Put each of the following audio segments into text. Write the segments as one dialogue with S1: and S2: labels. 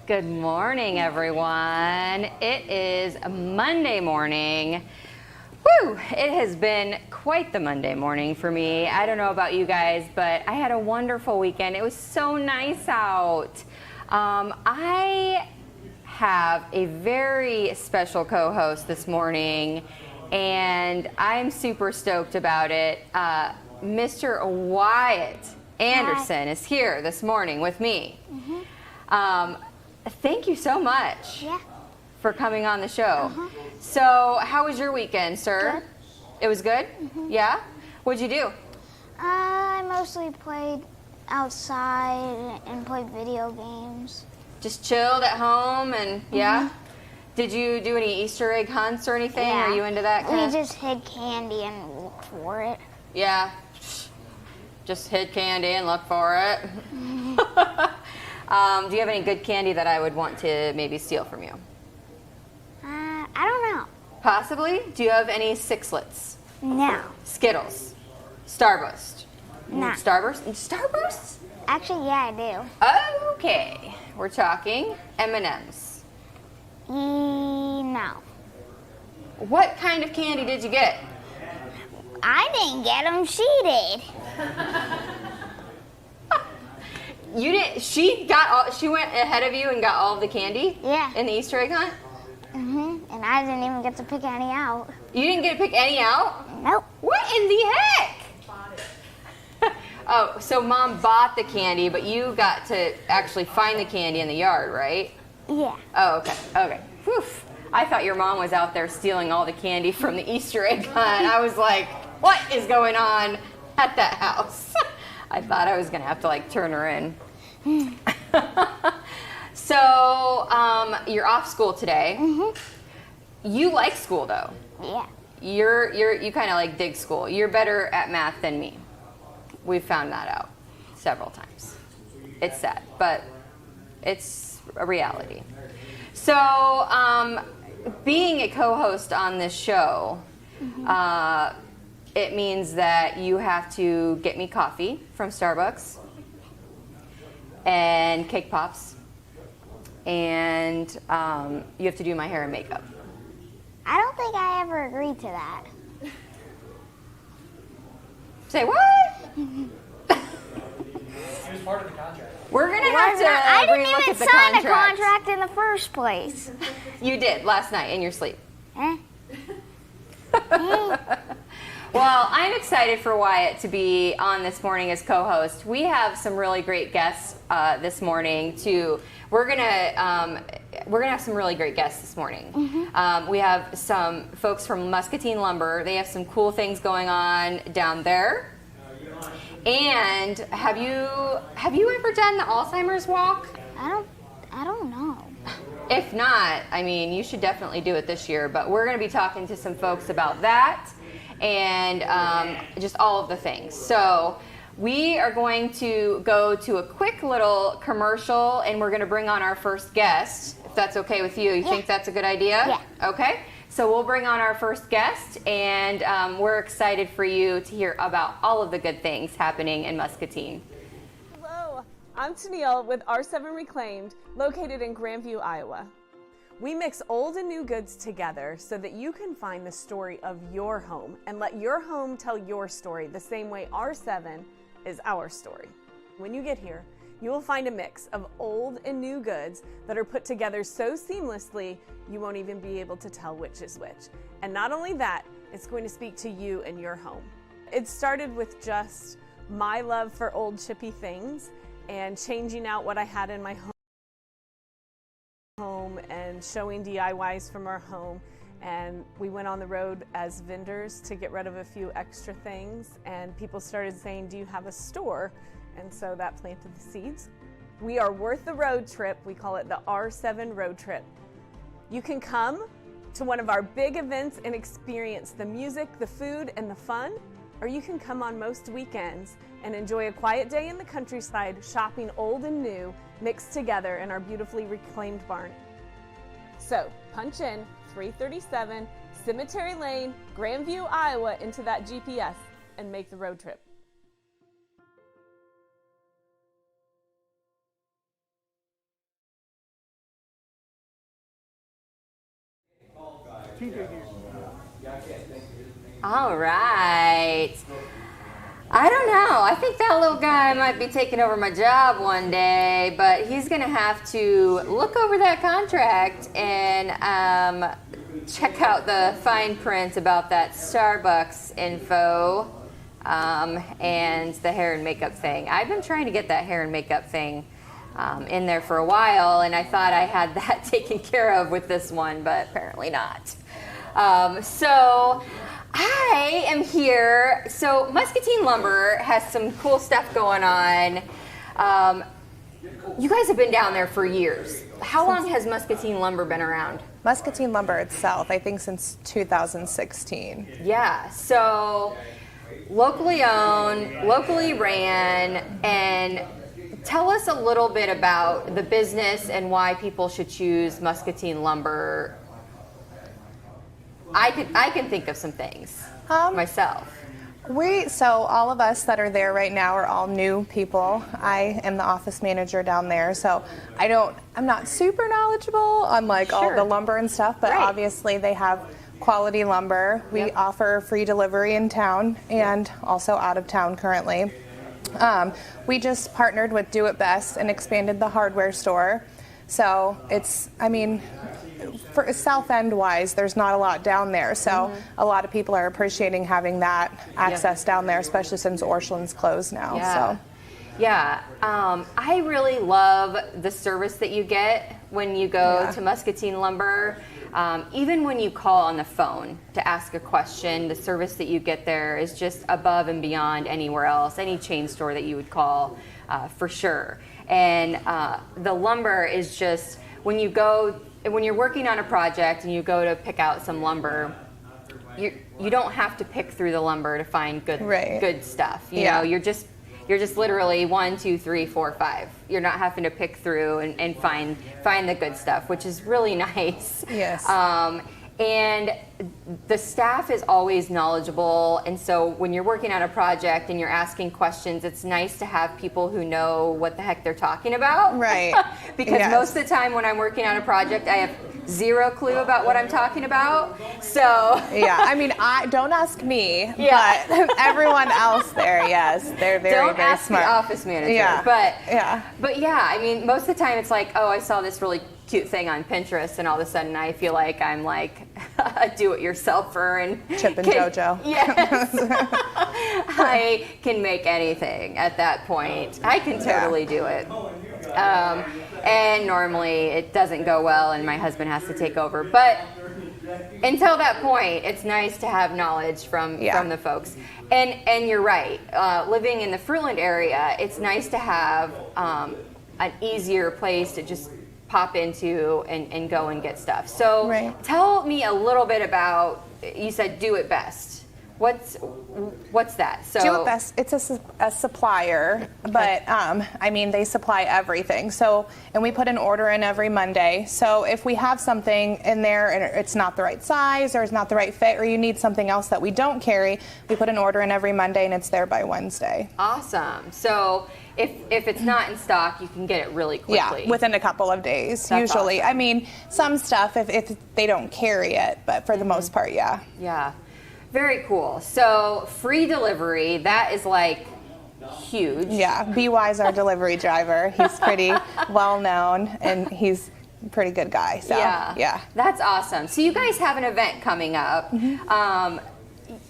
S1: Good morning, everyone. It is Monday morning. Woo! It has been quite the Monday morning for me. I don't know about you guys, but I had a wonderful weekend. It was so nice out. I have a very special co-host this morning, and I'm super stoked about it. Mr. Wyatt Anderson is here this morning with me. Thank you so much for coming on the show. So, how was your weekend, sir?
S2: Good.
S1: It was good? Yeah? What'd you do?
S2: I mostly played outside and played video games.
S1: Just chilled at home and, yeah? Did you do any Easter egg hunts or anything?
S2: Yeah.
S1: Are you into that kind
S2: We
S1: of?
S2: just hid candy and looked for it.
S1: Yeah. Just hid candy and look for it. Do you have any good candy that I would want to maybe steal from you?
S2: I don't know.
S1: Possibly. Do you have any Sixlets?
S2: No.
S1: Skittles? Starburst?
S2: No.
S1: Starburst? Starburst?
S2: Actually, yeah, I
S1: Okay. We're talking M&Ms.
S2: do. No.
S1: What kind of candy did you get?
S2: I didn't get them. She did.
S1: You didn't. She went ahead of you and got all of the candy.
S2: Yeah.
S1: In the Easter egg hunt.
S2: And I didn't even get to pick any out.
S1: You didn't get to pick any out.
S2: Nope.
S1: What in the heck? Oh, so Mom bought the candy, but you got to actually find the candy in the yard, right?
S2: Yeah.
S1: Oh, okay. Okay. Whew. I thought your mom was out there stealing all the candy from the Easter egg hunt. I was like, what is going on at that house? I thought I was going to have to, like, turn her in. So, you're off school today. You like school, though.
S2: Yeah.
S1: You kind of, like, dig school. You're better at math than me. We've found that out several times. It's sad, but it's a reality. So, being a co-host on this show, it means that you have to get me coffee from Starbucks and cake pops, and you have to do my hair and makeup.
S2: I don't think I ever agreed to that.
S1: Say what?
S3: It was part of the contract.
S1: We're gonna have to
S2: I didn't
S1: relook
S2: even
S1: at the
S2: sign a
S1: contract.
S2: contract in the first place.
S1: You did last night in your sleep.
S2: Eh?
S1: Well, I'm excited for Wyatt to be on this morning as co-host. We have some really great guests this morning too. We're gonna have some really great guests this morning. We have some folks from Muscatine Lumber. They have some cool things going on down there. And have you ever done the Alzheimer's walk?
S2: I don't know.
S1: If not, I mean, you should definitely do it this year. But we're going to be talking to some folks about that and just all of the things. So we are going to go to a quick little commercial, and we're going to bring on our first guest, if that's okay with you. You think that's a good idea?
S2: Yeah.
S1: Okay. So we'll bring on our first guest, and we're excited for you to hear about all of the good things happening in Muscatine.
S4: Hello, I'm Tennille with R7 Reclaimed, located in Grandview, Iowa. We mix old and new goods together so that you can find the story of your home and let your home tell your story the same way R7 is our story. When you get here, you will find a mix of old and new goods that are put together so seamlessly you won't even be able to tell which is which. And not only that, it's going to speak to you and your home. It started with just my love for old chippy things and changing out what I had in my home and showing DIYs from our home. And we went on the road as vendors to get rid of a few extra things, and people started saying, do you have a store? And so that planted the seeds. We are worth the road trip. We call it the R7 Road Trip. You can come to one of our big events and experience the music, the food, and the fun, or you can come on most weekends and enjoy a quiet day in the countryside shopping old and new mixed together in our beautifully reclaimed barn. So punch in 337 Cemetery Lane, Grandview, Iowa into that GPS and make the road trip.
S1: All right. I don't know. I think that little guy might be taking over my job one day, but he's going to have to look over that contract and check out the fine print about that Starbucks info and the hair and makeup thing. I've been trying to get that hair and makeup thing in there for a while, and I thought I had that taken care of with this one, but apparently not. So I am here. So Muscatine Lumber has some cool stuff going on. You guys have been down there for years. How long has Muscatine Lumber been around?
S5: Muscatine Lumber itself, I think since 2016.
S1: Yeah, so locally owned, locally ran, and tell us a little bit about the business and why people should choose Muscatine Lumber. I can think of some things myself.
S5: So all of us that are there right now are all new people. I am the office manager down there, so I'm not super knowledgeable on all the lumber and stuff, but obviously they have quality lumber. We offer free delivery in town and also out of town currently. We just partnered with Do It Best and expanded the hardware store. So for South End wise, there's not a lot down there. So a lot of people are appreciating having that access down there, especially since Orchland's closed now.
S1: I really love the service that you get when you go to Muscatine Lumber. Even when you call on the phone to ask a question, the service that you get there is just above and beyond anywhere else, any chain store that you would call, for sure. And the lumber is just, when you're working on a project and you go to pick out some lumber, you don't have to pick through the lumber to find good stuff. You know, you're just literally 1, 2, 3, 4, 5. You're not having to pick through and find the good stuff, which is really nice.
S5: Yes.
S1: And the staff is always knowledgeable, and so when you're working on a project and you're asking questions, it's nice to have people who know what the heck they're talking about.
S5: Right.
S1: Because most of the time when I'm working on a project, I have zero clue about what I'm talking about. So
S5: I don't ask me, but everyone else there, yes, they're very,
S1: don't
S5: very
S1: ask
S5: smart.
S1: the office manager. But most of the time it's like, oh, I saw this really cute thing on Pinterest, and all of a sudden I feel like I'm like a do-it-yourselfer and
S5: Chip and JoJo.
S1: Yes. I can make anything at that point. I can totally do it. And normally it doesn't go well and my husband has to take over. But until that point, it's nice to have knowledge from the folks. And you're right. Living in the Fruitland area, it's nice to have an easier place to just pop into and go and get stuff. So tell me a little bit about, you said Do It Best. What's that? So
S5: Do It Best, it's a supplier, but they supply everything. So, and we put an order in every Monday. So if we have something in there and it's not the right size or it's not the right fit, or you need something else that we don't carry, we put an order in every Monday and it's there by Wednesday.
S1: Awesome. So if it's not in stock, you can get it really quickly.
S5: Yeah, within a couple of days,
S1: That's
S5: usually.
S1: Awesome.
S5: Some stuff if they don't carry it, but for the most part,
S1: Yeah. Very cool. So free delivery, that is like huge.
S5: Yeah, BY's our delivery driver. He's pretty well known and he's a pretty good guy. So yeah.
S1: That's awesome. So you guys have an event coming up.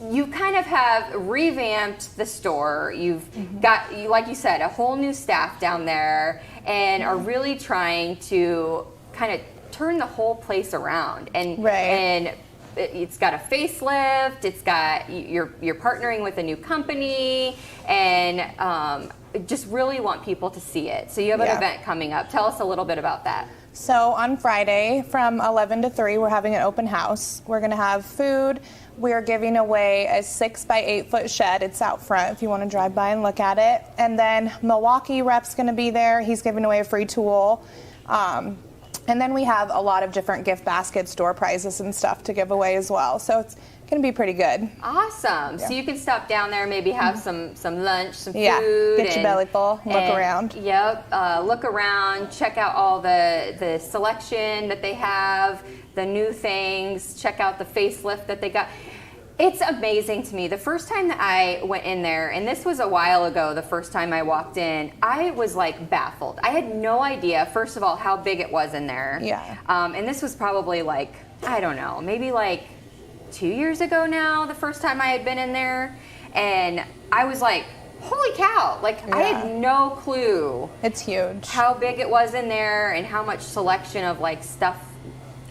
S1: You kind of have revamped the store. You've got, like you said, a whole new staff down there and are really trying to kind of turn the whole place around. And it's got a facelift. It's got, you're partnering with a new company, and just really want people to see it. So you have an event coming up. Tell us a little bit about that.
S5: So on Friday from 11 to 3, we're having an open house. We're going to have food. We're giving away a 6 by 8 foot shed. It's out front if you want to drive by and look at it. And then Milwaukee rep's going to be there. He's giving away a free tool. And then we have a lot of different gift baskets, door prizes and stuff to give away as well. So it's going to be pretty good.
S1: Awesome.
S5: Yeah.
S1: So you can stop down there, maybe have some lunch, some
S5: Yeah,
S1: food.
S5: get your belly full, look around.
S1: Yep, look around, check out all the selection that they have, the new things, check out the facelift that they got. It's amazing to me. The first time that I went in there, and this was a while ago, the first time I walked in, I was like baffled. I had no idea, first of all, how big it was in there.
S5: Yeah.
S1: And this was probably like, I don't know, maybe like 2 years ago now, the first time I had been in there. And I was like, holy cow, like I had no clue.
S5: It's huge.
S1: How big it was in there and how much selection of like stuff.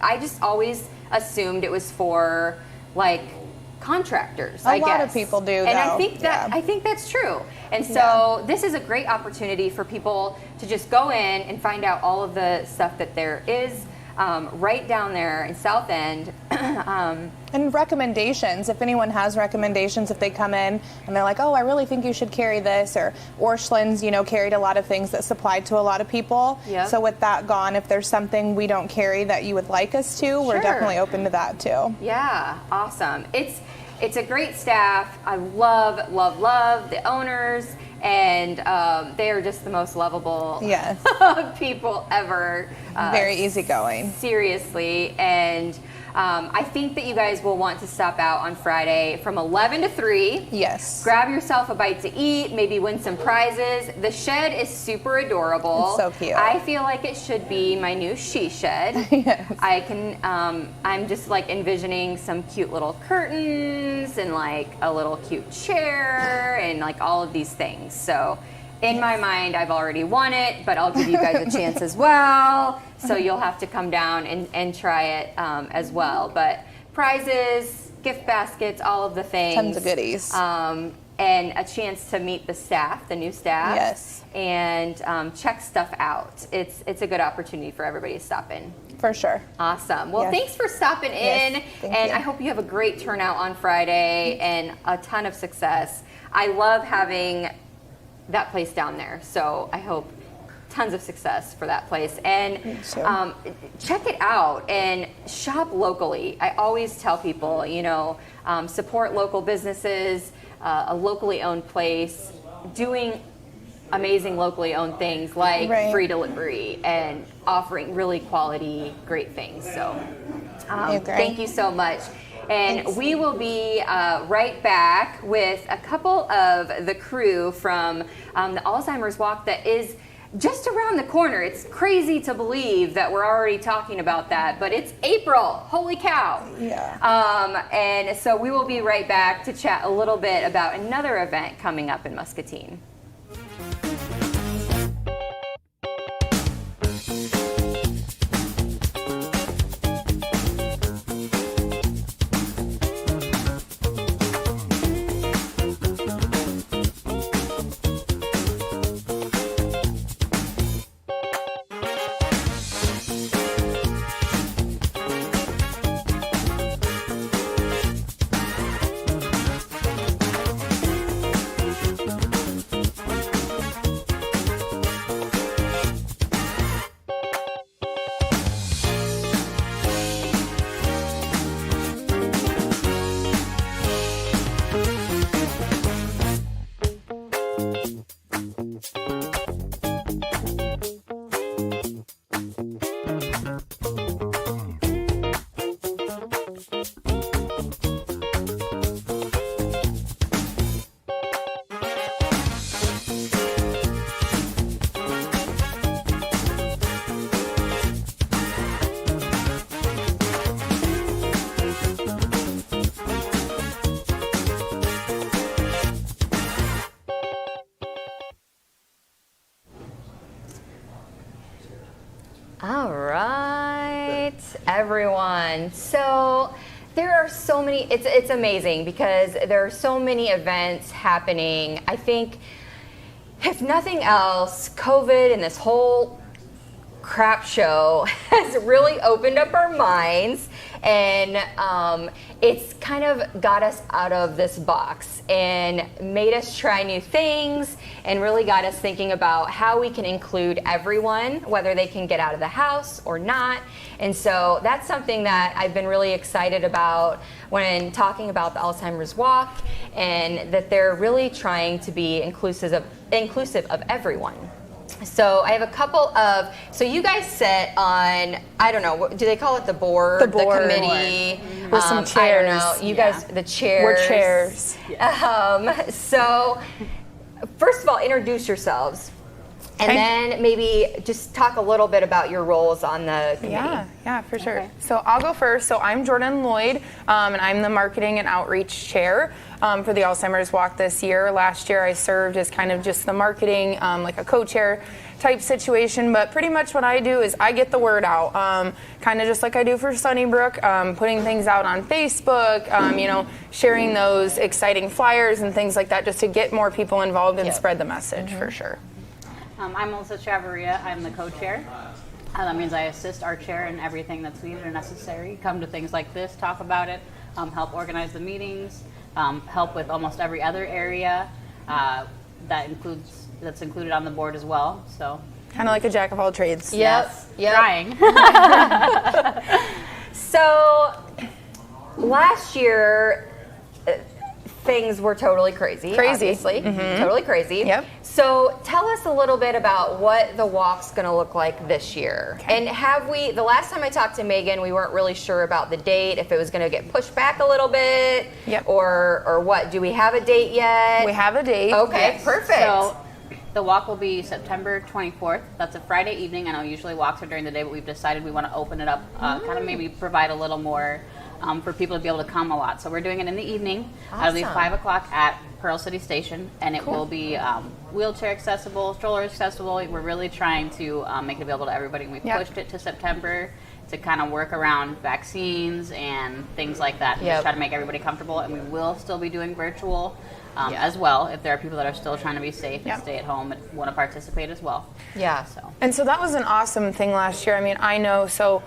S1: I just always assumed it was for like contractors.
S5: A lot of people do,
S1: and
S5: though.
S1: I think that's true. And so this is a great opportunity for people to just go in and find out all of the stuff that there is right down there in South End.
S5: And recommendations, if anyone has recommendations, if they come in and they're like, oh, I really think you should carry this, or Orscheln's, carried a lot of things that supplied to a lot of people.
S1: Yep.
S5: So with that gone, if there's something we don't carry that you would like us to, we're definitely open to that too.
S1: Yeah, awesome. It's a great staff. I love the owners, and they are just the most lovable people ever.
S5: Very easygoing.
S1: Seriously, and I think that you guys will want to stop out on Friday from 11 to 3.
S5: Yes.
S1: Grab yourself a bite to eat, maybe win some prizes. The shed is super adorable.
S5: It's so cute.
S1: I feel like it should be my new she shed.
S5: Yes.
S1: I can, I'm just like envisioning some cute little curtains and like a little cute chair and like all of these things. So in my mind, I've already won it, but I'll give you guys a chance as well. So you'll have to come down and try it as well. But prizes, gift baskets, all of the things.
S5: Tons of goodies.
S1: And a chance to meet the staff, the new staff.
S5: Yes.
S1: And check stuff out. It's a good opportunity for everybody to stop in.
S5: For sure.
S1: Awesome. Well,
S5: Yes.
S1: thanks for stopping in.
S5: Thank
S1: And
S5: you.
S1: I hope you have a great turnout on Friday and a ton of success. I love having that place down there. So I hope tons of success for that place. And
S5: Me too.
S1: check it out and shop locally. I always tell people, support local businesses, a locally owned place, doing amazing locally owned things like free delivery and offering really quality, great things. So thank you so much. And
S5: Thanks.
S1: we will be right back with a couple of the crew from the Alzheimer's Walk that is just around the corner. It's crazy to believe that we're already talking about that, but it's April. Holy cow.
S5: Yeah.
S1: And so we will be right back to chat a little bit about another event coming up in Muscatine. All right, everyone. So there are so many, it's amazing because there are so many events happening. I think if nothing else, COVID and this whole crap show has has really opened up our minds, and it's kind of got us out of this box and made us try new things, and really got us thinking about how we can include everyone, whether they can get out of the house or not. And so that's something that I've been really excited about when talking about the Alzheimer's Walk, and that they're really trying to be inclusive of everyone. So I have a couple of, so you guys sit on, I don't know, do they call it the board?
S6: The board.
S1: The committee?
S6: With some chairs.
S1: I don't know. You guys, the chairs.
S6: We're chairs.
S1: So first of all, introduce yourselves. And then maybe just talk a little bit about your roles on the committee.
S6: Yeah, for sure. Okay. So I'll go first. So I'm Jordan Lloyd, and I'm the Marketing and Outreach Chair for the Alzheimer's Walk this year. Last year I served as kind of just the marketing, like a co-chair type situation, but pretty much what I do is I get the word out, kind of just like I do for Sunnybrook, putting things out on Facebook, sharing those exciting flyers and things like that, just to get more people involved and spread the message for sure.
S7: I'm Melissa Chavarria. I'm the co-chair. That means I assist our chair in everything that's needed or necessary. Come to things like this, talk about it, help organize the meetings, help with almost every other area that's included on the board as well. So
S6: kind of like a jack of all trades.
S1: Yep.
S7: Trying.
S1: So last year, things were totally crazy. Obviously. Totally crazy.
S6: Yep.
S1: So tell us a little bit about what the walk's going to look like this year. Okay. And the last time I talked to Megan, we weren't really sure about the date, if it was going to get pushed back a little bit, or what. Do we have a date yet?
S6: We have a date.
S1: Okay,
S7: yes.
S1: Perfect.
S7: So the walk will be September 24th. That's a Friday evening. I know usually walks are during the day, but we've decided we want to open it up, kind of maybe provide a little more for people to be able to come a lot. So we're doing it in the evening. It'll be 5 o'clock at Pearl City Station, and it will be wheelchair accessible, stroller accessible. We're really trying to make it available to everybody. We pushed it to September to kind of work around vaccines and things like that, and just try to make everybody comfortable. And we will still be doing virtual as well, if there are people that are still trying to be safe and stay at home and want to participate as well.
S6: And so that was an awesome thing last year. I mean, I know, so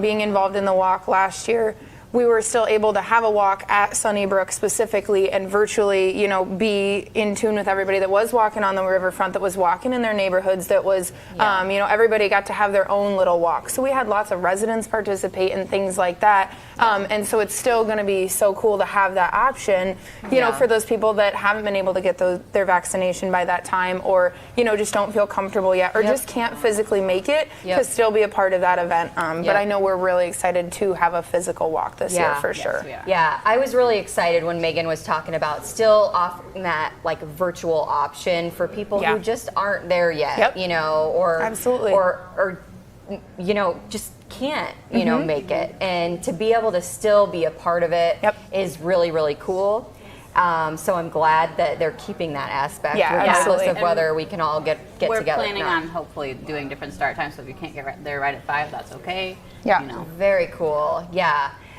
S6: being involved in the walk last year, we were still able to have a walk at Sunnybrook specifically and virtually, be in tune with everybody that was walking on the riverfront, that was walking in their neighborhoods, that was, everybody got to have their own little walk. So we had lots of residents participate and things like that. And so it's still going to be so cool to have that option, for those people that haven't been able to get their vaccination by that time, or, just don't feel comfortable yet, or just can't physically make it to still be a part of that event. But I know we're really excited to have a physical walk this year for sure.
S1: Yeah, I was really excited when Megan was talking about still offering that like virtual option for people who just aren't there yet, or
S6: absolutely,
S1: or just can't make it, and to be able to still be a part of it is really, really cool. So I'm glad that they're keeping that aspect, regardless of whether we can all get together.
S7: We're planning on hopefully doing different start times, so if you can't get there right at 5, that's okay.
S1: Very cool.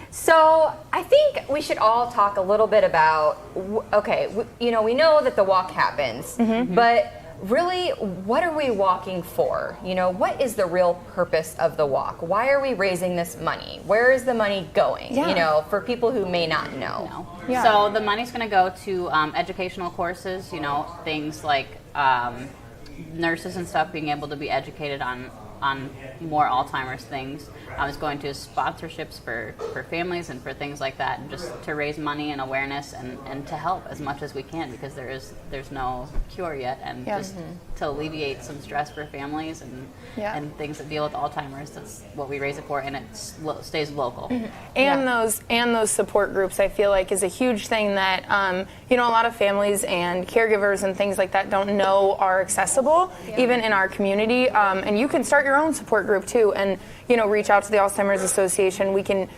S1: So I think we should all talk a little bit about, we know that the walk happens, but really, what are we walking for? What is the real purpose of the walk? Why are we raising this money? Where is the money going? For people who may not know.
S7: So the money's going to go to educational courses, things like nurses and stuff being able to be educated on more Alzheimer's things. It's going to sponsorships for families and for things like that, and just to raise money and awareness and to help as much as we can, because there's no cure yet, and just to alleviate some stress for families and things that deal with Alzheimer's. That's what we raise it for, and it stays local.
S6: And those support groups, I feel like, is a huge thing that a lot of families and caregivers and things like that don't know are accessible, even in our community. And you can start your own support group too, and reach out to the Alzheimer's Association. We can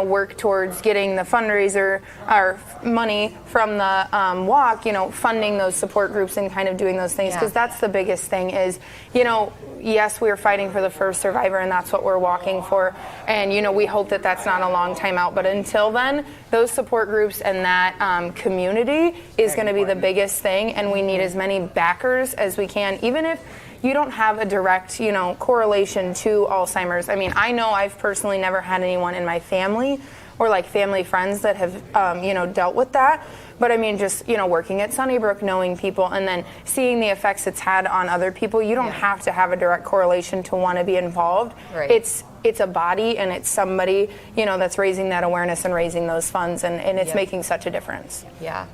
S6: work towards getting the fundraiser or money from the walk, funding those support groups and kind of doing those things, because that's the biggest thing is, yes, we're fighting for the first survivor, and that's what we're walking for, and we hope that that's not a long time out, but until then, those support groups and that community is going to be the biggest thing, and we need as many backers as we can, even if you don't have a direct, correlation to Alzheimer's. I mean, I know I've personally never had anyone in my family or like family friends that have, dealt with that. But I mean, just, working at Sunnybrook, knowing people, and then seeing the effects it's had on other people, you don't have to have a direct correlation to want to be involved.
S1: Right.
S6: It's a body, and it's somebody, that's raising that awareness and raising those funds, and it's making such a difference.
S1: Yeah.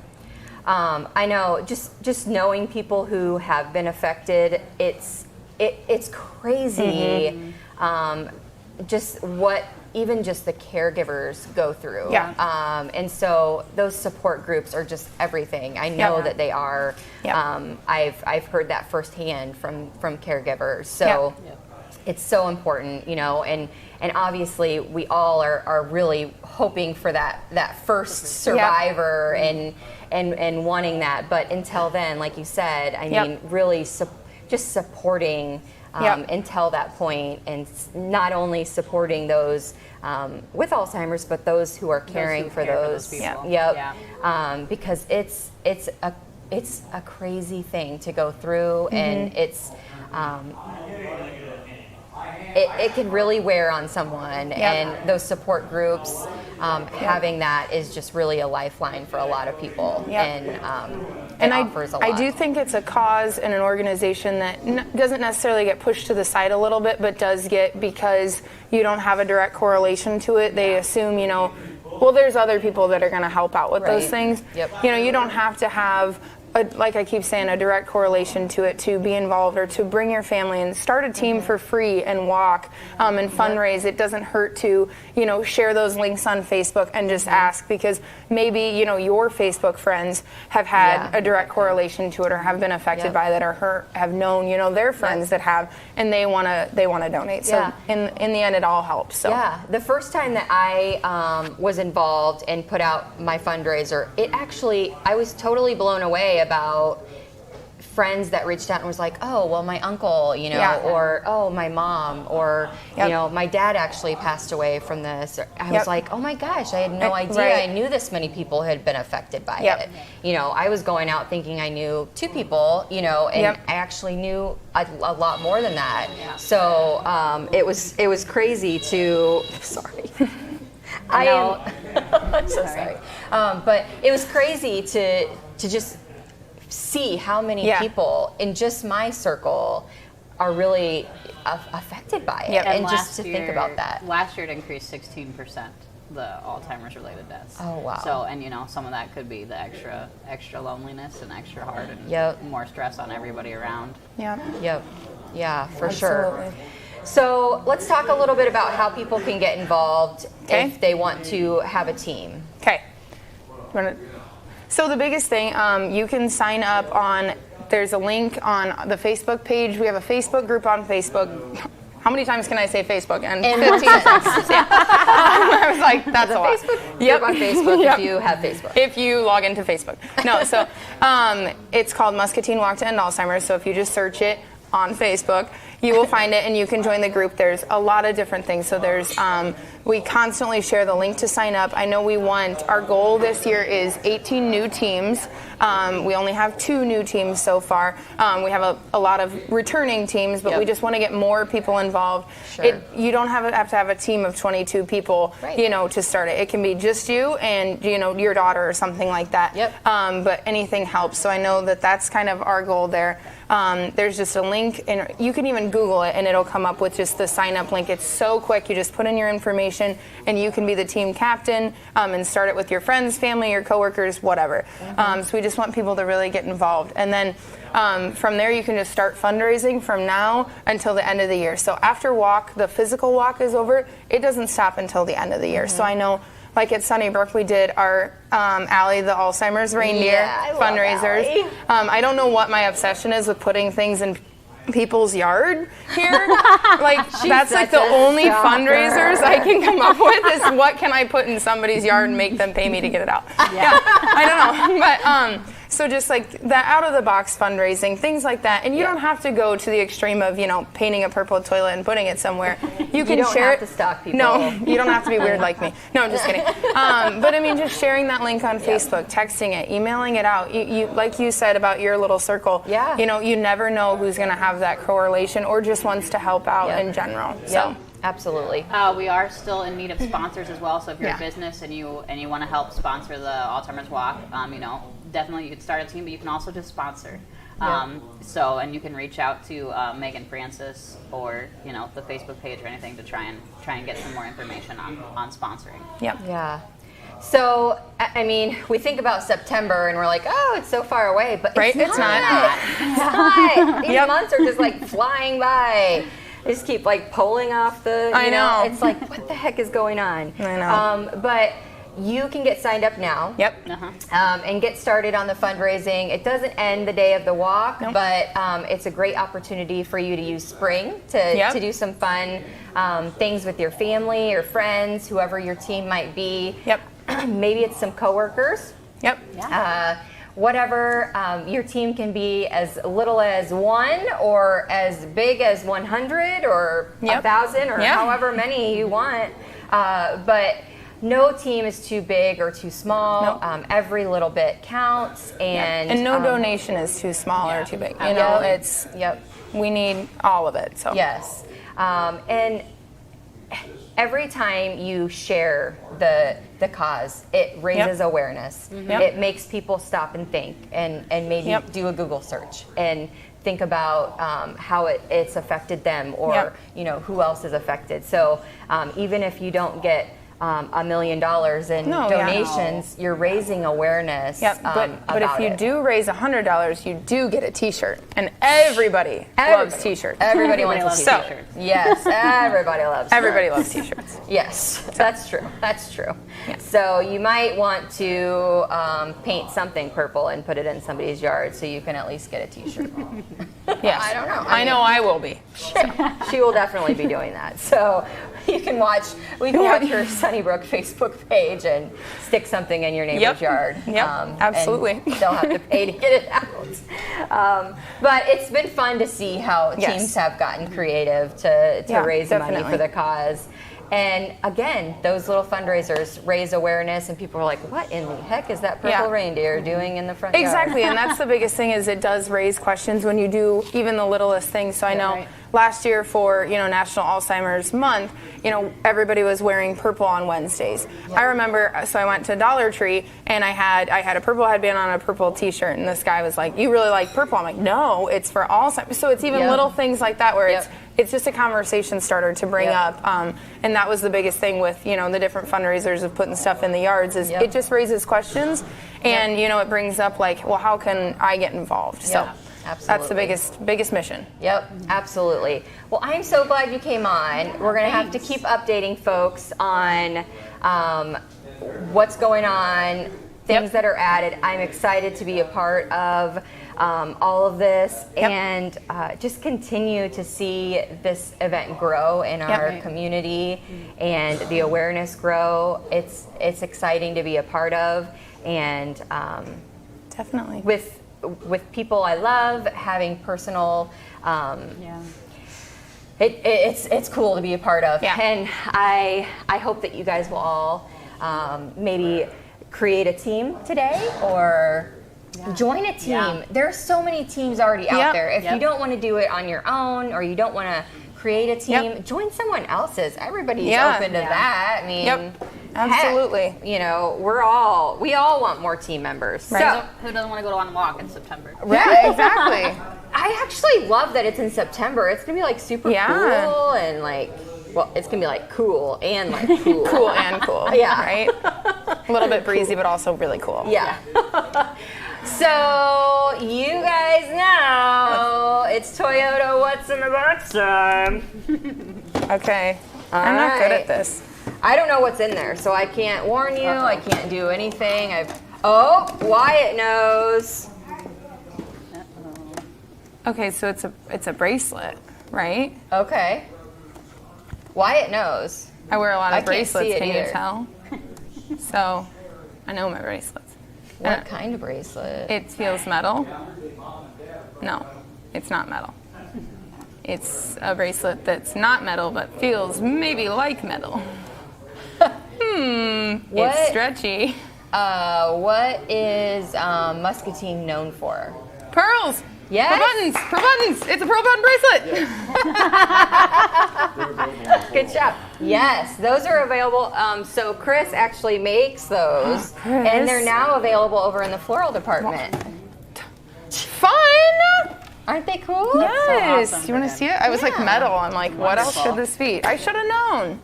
S1: I know, just knowing people who have been affected, it's crazy. Even just the caregivers go through.
S6: Yeah.
S1: And so those support groups are just everything. I know that they are. I've heard that firsthand from caregivers. So it's so important, and obviously we all are really hoping for that first survivor and wanting that. But until then, like you said, I mean, really just supporting until that point, and not only supporting those with Alzheimer's, but those who are caring for those
S7: people.
S1: Because it's a crazy thing to go through, and it's it can really wear on someone, and those support groups, having that is just really a lifeline for a lot of people, and offers a lot.
S6: I do think it's a cause and an organization that doesn't necessarily get pushed to the side a little bit, but does get, because you don't have a direct correlation to it, they assume, well, there's other people that are going to help out with those things. You don't have to have, like I keep saying, a direct correlation to it to be involved, or to bring your family and start a team for free and walk and fundraise. It doesn't hurt to, share those links on Facebook and just ask, because maybe, your Facebook friends have had a direct correlation to it, or have been affected by that, or have known, their friends that have, and they want to donate. So in the end, it all helps. So
S1: the first time that I was involved and put out my fundraiser, I was totally blown away about friends that reached out and was like, oh, well, my uncle, or oh, my mom, or my dad actually passed away from this. I was like, oh my gosh, I had no idea I knew this many people had been affected by it. I was going out thinking I knew 2 people, and I actually knew a lot more than that. So it was crazy to sorry. I know. I'm so sorry. But it was crazy to just see how many people in just my circle are really affected by it, and just to think about that.
S7: Last year it increased 16%, the Alzheimer's related deaths.
S1: Oh wow!
S7: So, and some of that could be the extra loneliness and extra hard, and more stress on everybody around.
S1: Yeah, for sure. So let's talk a little bit about how people can get involved if they want to have a team.
S6: Okay. So the biggest thing, you can sign up on, there's a link on the Facebook page. We have a Facebook group on Facebook. How many times can I say Facebook? And 15 seconds. I was like, that's a lot.
S1: Facebook group on Facebook if you have Facebook.
S6: If you log into Facebook. No, so it's called Muscatine Walk to End Alzheimer's. So if you just search it on Facebook, you will find it, and you can join the group. There's a lot of different things. So there's, we constantly share the link to sign up. I know our goal this year is 18 new teams. We only have 2 new teams so far. We have a lot of returning teams, but we just want to get more people involved.
S1: Sure.
S6: You don't have to have a team of 22 people, to start it. It can be just you and, your daughter or something like that. But anything helps. So I know that's kind of our goal there. There's just a link, and you can even Google it, and it'll come up with just the sign up link. It's so quick. You just put in your information, and you can be the team captain and start it with your friends, family, your coworkers, whatever. So we just want people to really get involved. And then from there, you can just start fundraising from now until the end of the year. So after the physical walk is over, it doesn't stop until the end of the year. So I know, like at Sunnybrook, we did our Allie, the Alzheimer's reindeer fundraisers. I don't know what my obsession is with putting things in people's yard here. That's like the only fundraisers I can come up with is what can I put in somebody's yard and make them pay me to get it out. I don't know. But So just like that out of the box fundraising, things like that. And you don't have to go to the extreme of, painting a purple toilet and putting it somewhere. You can
S1: don't
S6: share
S1: have to stalk people.
S6: No, you don't have to be weird like me. No, I'm just kidding. But I mean, just sharing that link on Facebook, texting it, emailing it out. You like you said about your little circle.
S1: Yeah.
S6: You never know who's going to have that correlation or just wants to help out in general. So.
S1: Absolutely.
S7: We are still in need of sponsors as well. So if you're a business and you want to help sponsor the Alzheimer's Walk, definitely you can start a team, but you can also just sponsor. And you can reach out to Megan Francis or the Facebook page or anything to try and get some more information on sponsoring.
S6: Yep.
S1: Yeah. So, I mean, we think about September and we're like, oh, it's so far away, but
S6: it's not.
S1: It's not. These months are just like flying by. They just keep like pulling off the,
S6: I know.
S1: It's like, what the heck is going on?
S6: I know.
S1: But you can get signed up now.
S6: Yep.
S1: And get started on the fundraising. It doesn't end the day of the walk, but it's a great opportunity for you to use spring to do some fun things with your family or friends, whoever your team might be.
S6: Yep.
S1: Maybe it's some coworkers.
S6: Yep.
S1: Whatever, your team can be as little as 1 or as big as 100 or 1,000 or however many you want. But no team is too big or too small.
S6: Nope.
S1: Every little bit counts, and
S6: no donation is too small or too big. It's we need all of it. So
S1: yes, and every time you share the cause, it raises awareness. It makes people stop and think and maybe do a Google search and think about how it's affected them or who else is affected. So even if you don't get $1 million in donations, you're raising awareness.
S6: But if you do raise $100, you do get a T-shirt, and everybody loves T-shirts.
S1: Everybody loves T-shirts. Yes, everybody loves.
S6: Everybody loves T-shirts.
S1: Yes, that's true. That's true. Yeah. So you might want to paint something purple and put it in somebody's yard, so you can at least get a T-shirt.
S6: Yes,
S1: I don't know.
S6: I know I will be.
S1: She will definitely be doing that. So you can watch. We can watch her Sunnybrook Facebook page and stick something in your neighbor's yard.
S6: Absolutely.
S1: And they'll have to pay to get it out. But it's been fun to see how teams have gotten creative to raise money for the cause. And again, those little fundraisers raise awareness, and people are like, what in the heck is that purple reindeer doing in the front yard?
S6: Exactly, and that's the biggest thing is it does raise questions when you do even the littlest things. So I know last year for National Alzheimer's Month, everybody was wearing purple on Wednesdays. I remember, so I went to Dollar Tree and I had a purple headband on a purple T-shirt, and this guy was like, "You really like purple?" I'm like, "No, it's for Alzheimer's." So it's even little things like that where it's just a conversation starter to bring up, and that was the biggest thing with the different fundraisers of putting stuff in the yards is it just raises questions, and it brings up like, well, how can I get involved? So.
S1: Absolutely.
S6: That's the biggest mission.
S1: Yep, absolutely. Well, I'm so glad you came on. We're going to have to keep updating folks on what's going on, things that are added. I'm excited to be a part of all of this and just continue to see this event grow in our community and the awareness grow. It's exciting to be a part of, and
S6: definitely
S1: with people I love, having personal, it's cool to be a part of. And I hope that you guys will all maybe create a team today or join a team. There are so many teams already out there. If you don't want to do it on your own or you don't want to create a team, join someone else's. Everybody's open to that. I mean,
S6: absolutely.
S1: Heck, we all want more team members.
S7: Right. So who doesn't want to go on a walk in September?
S1: Right, exactly. I actually love that it's in September. It's gonna be like super cool and like, well, it's gonna be like cool and like cool.
S6: Cool and cool. Right. A little bit breezy, but also really cool.
S1: Yeah. So you guys know it's Toyota What's in the Box time.
S6: Okay. I'm not good at this.
S1: I don't know what's in there, so I can't warn you. I can't do anything. Wyatt knows.
S6: Okay, so it's a bracelet, right?
S1: Okay. Wyatt knows.
S6: I wear a lot of bracelets.
S1: Can't see it
S6: can
S1: either.
S6: you tell? So, I know my bracelets.
S1: What kind of bracelet?
S6: It feels metal. No, it's not metal. It's a bracelet that's not metal, but feels maybe like metal.
S1: What?
S6: It's stretchy.
S1: What is Muscatine known for?
S6: Pearls.
S1: Yes.
S6: Pearl buttons. It's a pearl button bracelet.
S1: Good job. Yes, those are available. So Chris actually makes those, and they're now available over in the floral department.
S6: Fun.
S1: Aren't they cool?
S6: Yes.
S7: awesome
S6: You want to see it? I was like metal. I'm like, what else could this be? I should have known.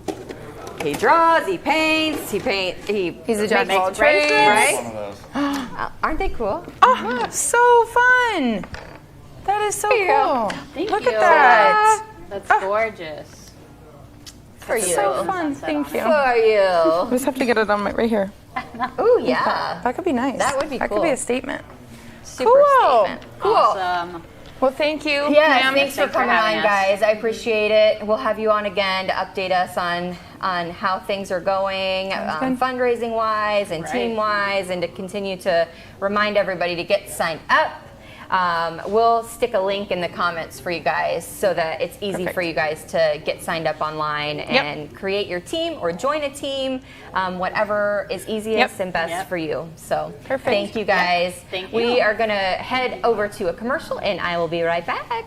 S1: He draws, he paints, he's
S6: He's a jack of all
S1: makes
S6: trades.
S1: bracelets,
S3: One
S1: right?
S3: of those.
S1: Aren't they cool?
S6: Oh, so fun. That is so cool.
S7: Thank
S6: Look
S7: you.
S6: at that.
S7: That's gorgeous.
S1: For you.
S6: So fun. Thank you.
S1: For you.
S6: I just have to get it on right here.
S1: Oh yeah.
S6: That could be nice.
S1: That would be
S6: That
S1: cool.
S6: could be a statement.
S1: Super
S6: Cool.
S1: statement. Cool.
S7: Awesome.
S6: Well, thank you.
S1: Yeah,
S6: ma'am.
S1: thanks for
S7: Thanks for
S1: coming
S7: having
S1: on,
S7: us.
S1: guys. I appreciate it. We'll have you on again to update us on how things are going,
S6: good.
S1: fundraising wise and
S7: Right.
S1: team wise, and to continue to remind everybody to get signed up. We'll stick a link in the comments for you guys so that it's easy
S6: Perfect.
S1: for you guys to get signed up online and create your team or join a team, whatever is easiest and best for you. So
S6: Perfect.
S1: thank you guys.
S7: Thank
S1: We
S7: you.
S1: are going to head over to a commercial and I will be right back.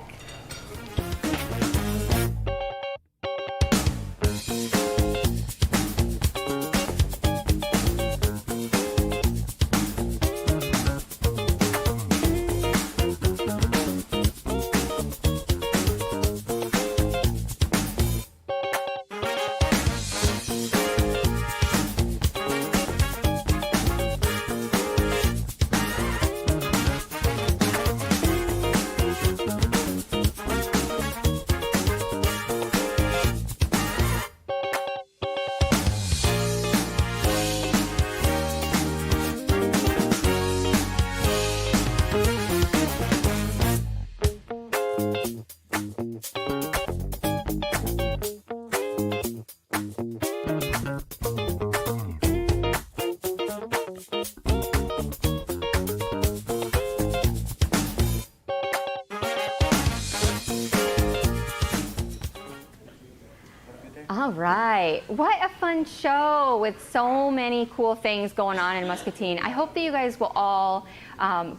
S1: All right. What a fun show with so many cool things going on in Muscatine. I hope that you guys will all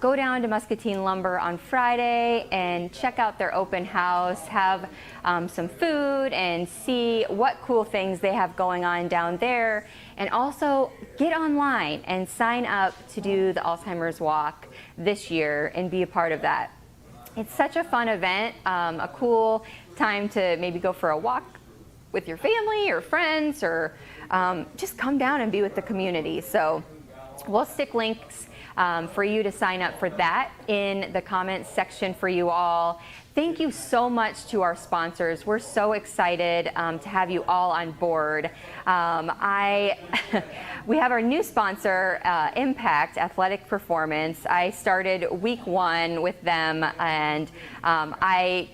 S1: go down to Muscatine Lumber on Friday and check out their open house, have some food, and see what cool things they have going on down there. And also get online and sign up to do the Alzheimer's Walk this year and be a part of that. It's such a fun event, a cool time to maybe go for a walk with your family or friends, or just come down and be with the community. So we'll stick links for you to sign up for that in the comments section for you all. Thank you so much to our sponsors. We're so excited to have you all on board. We have our new sponsor, Impact Athletic Performance. I started week 1 with them, and I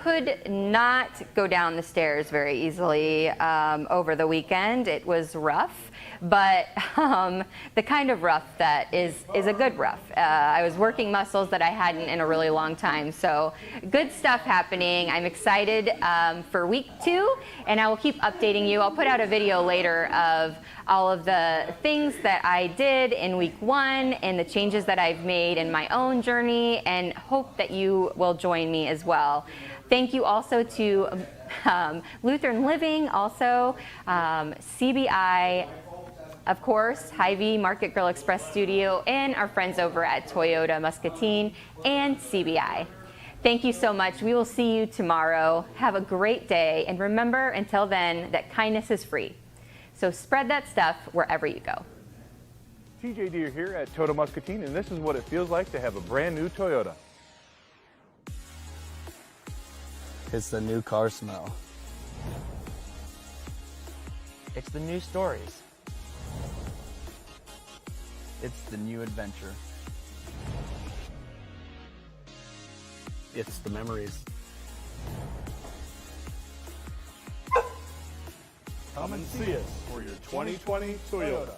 S1: could not go down the stairs very easily over the weekend. It was rough, but the kind of rough that is a good rough. I was working muscles that I hadn't in a really long time, so good stuff happening. I'm excited for week 2, and I will keep updating you. I'll put out a video later of all of the things that I did in week 1 and the changes that I've made in my own journey, and hope that you will join me as well. Thank you also to Lutheran Living, also CBI, of course, Hy-Vee Market Grill Express Studio, and our friends over at Toyota Muscatine and CBI. Thank you so much. We will see you tomorrow. Have a great day. And remember, until then, that kindness is free. So spread that stuff wherever you go.
S8: TJ Deere here at Toyota Muscatine, and this is what it feels like to have a brand new Toyota.
S9: It's the new car smell.
S10: It's the new stories. It's the new adventure.
S9: It's the memories.
S3: Come and see us for your 2020 Toyota.